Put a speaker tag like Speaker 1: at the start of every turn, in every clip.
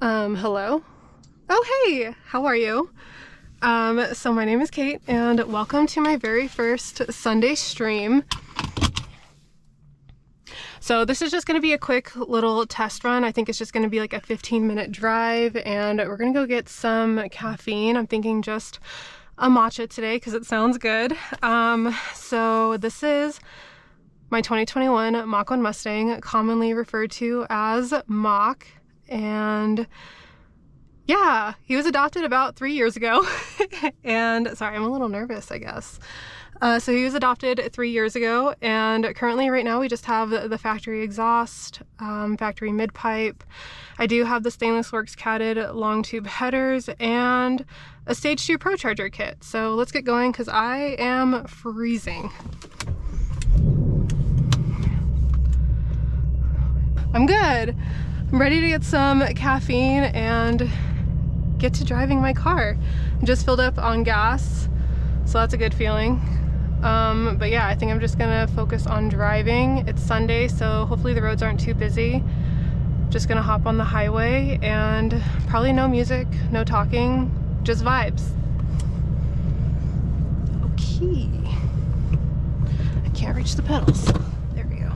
Speaker 1: Hello? Oh, hey, how are you? So my name is Kate, and welcome to my very first Sunday stream. So this is just going to be a quick little test run. I think it's just going to be like a 15-minute drive, and we're going to go get some caffeine. I'm thinking just a matcha today because it sounds good. So this is my 2021 Mach1 Mustang, commonly referred to as Mach, and yeah, he was adopted about 3 years ago. And sorry, I'm a little nervous, I guess. So he was adopted 3 years ago, and currently right now we just have the factory exhaust, factory mid-pipe. I do have the Stainless Works catted long tube headers and a stage 2 ProCharger kit. So let's get going because I am freezing. I'm good. I'm ready to get some caffeine and get to driving my car. I just filled up on gas, so that's a good feeling. But yeah, I think I'm just gonna focus on driving. It's Sunday, so hopefully the roads aren't too busy. Just gonna hop on the highway and probably no music, no talking, just vibes. Okay. I can't reach the pedals. There we go.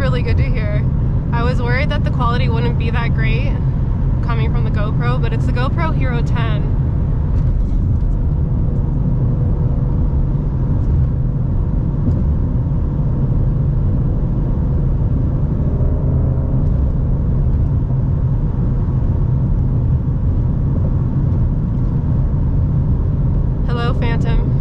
Speaker 1: really good to hear. I was worried that the quality wouldn't be that great coming from the GoPro, but it's the GoPro Hero 10. Hello, Phantom.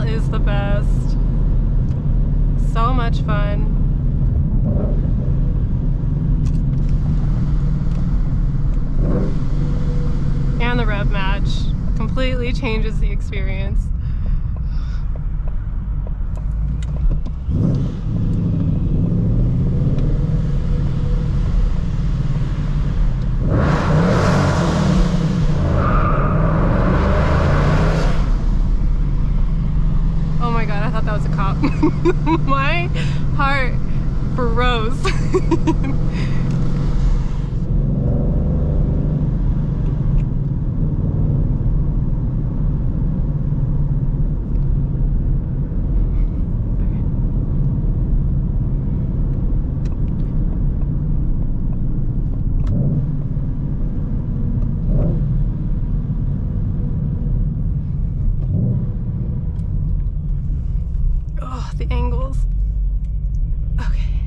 Speaker 1: Is the best. So much fun. And the rev match completely changes the experience. That was a cop. My heart froze. The angles. Okay.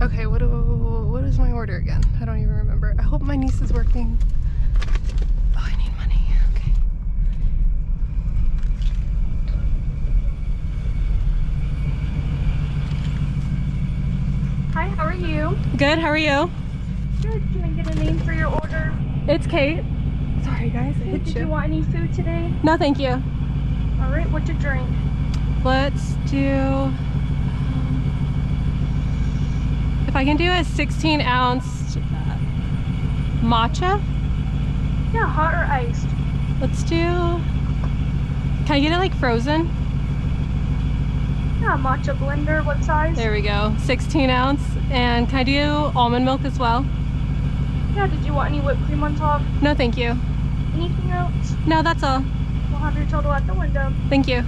Speaker 1: Okay, what is my order again? I don't even remember. I hope my niece is working. Oh, I need money. Okay.
Speaker 2: Hi, how are you?
Speaker 1: Good, how are you?
Speaker 2: Good. Can I get a name for your order?
Speaker 1: It's Kate. Sorry guys, I hit you.
Speaker 2: Did you want any food today?
Speaker 1: No, thank you.
Speaker 2: All right, what's your drink?
Speaker 1: Let's do, if I can do a 16-ounce matcha.
Speaker 2: Yeah, hot or iced?
Speaker 1: Let's do, can I get it like frozen?
Speaker 2: Yeah, matcha blender, what size?
Speaker 1: There we go, 16-ounce. And can I do almond milk as well?
Speaker 2: Yeah, did you want any whipped cream on top?
Speaker 1: No, thank you.
Speaker 2: Anything else?
Speaker 1: No, that's all.
Speaker 2: We'll have your total at the window.
Speaker 1: Thank you.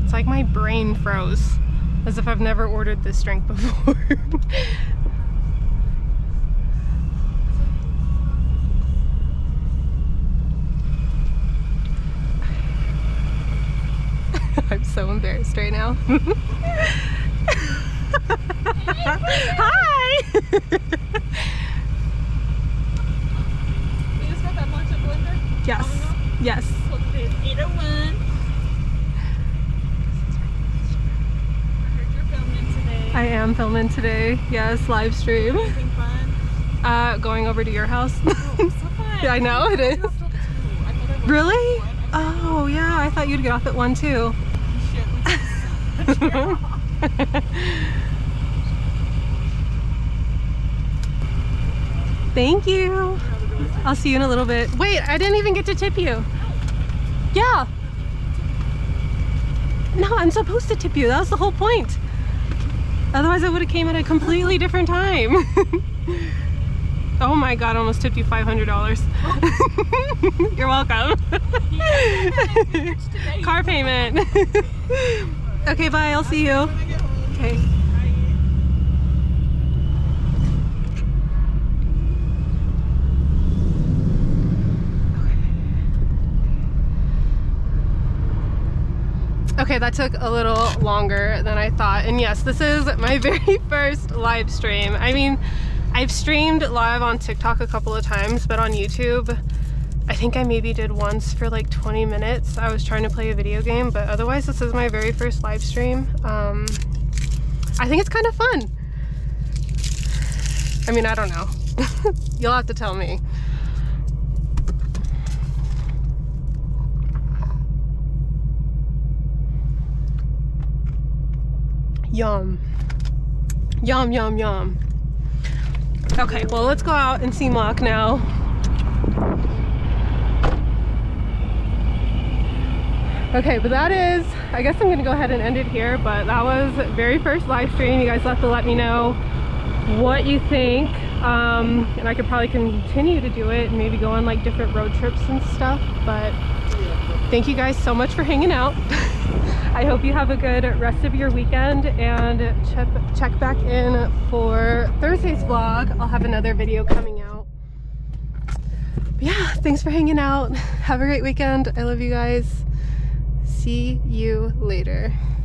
Speaker 1: It's like my brain froze, as if I've never ordered this drink before. I'm so embarrassed right now. Hi! filming today. Yes, live stream.
Speaker 3: Anything fun?
Speaker 1: Going over to your house.
Speaker 3: Oh, so fun.
Speaker 1: Yeah, I know it is.
Speaker 3: I thought I was
Speaker 1: Really?
Speaker 3: at 1.
Speaker 1: Oh yeah, I thought you'd get off at 1 too.
Speaker 3: Shit, we just
Speaker 1: Thank you. I'll see you in a little bit. Wait, I didn't even get to tip you. Yeah. No, I'm supposed to tip you. That was the whole point. Otherwise I would have came at a completely different time. Oh my god, I almost tipped you $500. You're welcome. Car payment. Okay, bye. I'll see you. Okay. Okay, that took a little longer than I thought. And yes, this is my very first live stream. I mean, I've streamed live on TikTok a couple of times, but on YouTube, I think I maybe did once for like 20 minutes. I was trying to play a video game, but otherwise this is my very first live stream. I think it's kind of fun. I mean, I don't know. You'll have to tell me. Yum. Yum, yum, yum. Okay, well, let's go out and see Mach now. Okay, but that is, I guess I'm gonna go ahead and end it here, but that was very first live stream. You guys have to let me know what you think. And I could probably continue to do it and maybe go on like different road trips and stuff, but thank you guys so much for hanging out. I hope you have a good rest of your weekend, and check back in for Thursday's vlog. I'll have another video coming out. But yeah, thanks for hanging out. Have a great weekend. I love you guys. See you later.